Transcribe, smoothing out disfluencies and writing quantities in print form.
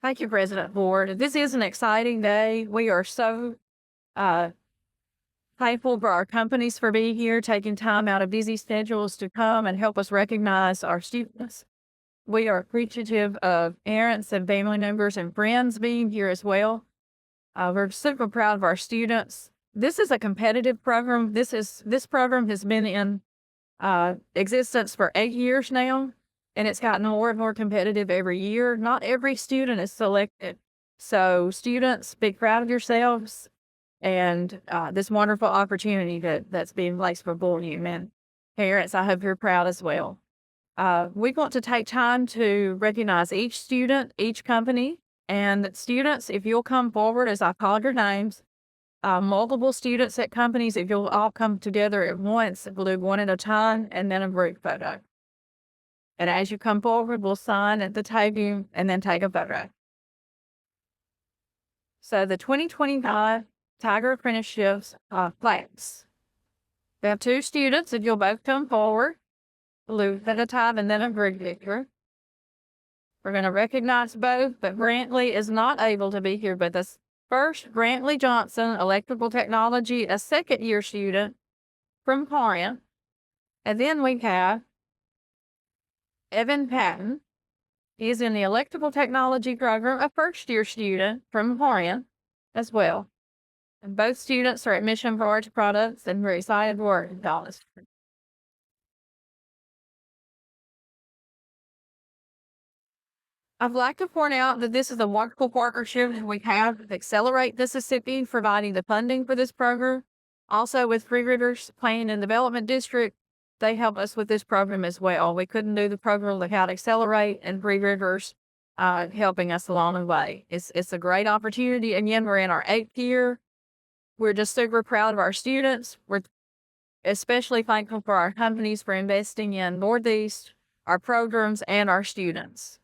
Thank you, President Ford. This is an exciting day. We are so uh, thankful for our companies for being here, taking time out of busy schedules to come and help us recognize our students. We are appreciative of parents and family members and friends being here as well. We're super proud of our students. This is a competitive program. This program has been in existence for 8 years now, and it's gotten more and more competitive every year. Not every student is selected. So students, be proud of yourselves and this wonderful opportunity that's being placed before you. And parents, I hope you're proud as well. We want to take time to recognize each student, each company, and students, if you'll come forward as I call your names, multiple students at companies, if you'll all come together at once, we'll do one at a time and then a group photo. And as you come forward, we'll sign at the table and then take a photo. So the 2025 Tiger Apprenticeship class. We have 2 students, if you'll both come forward, we'll do at a time and then a group picture. We're going to recognize both, but Brantley is not able to be here with us. First, Brantley Johnson, Electrical Technology, a second-year student from Corinth. And then we have Evan Patton. He's in the Electrical Technology program, a first-year student from Corinth as well. And both students are at Mission Forward Products, and we're excited to work with Dallas. I'd like to point out that this is a wonderful partnership we have with Accelerate Mississippi, providing the funding for this program. Also with Three Rivers Planning and Development District, they help us with this program as well. We couldn't do the program without Accelerate and Three Rivers helping us along the way. It's a great opportunity. Again, we're in our 8th year. We're just super proud of our students. We're especially thankful for our companies for investing in Northeast, our programs, and our students.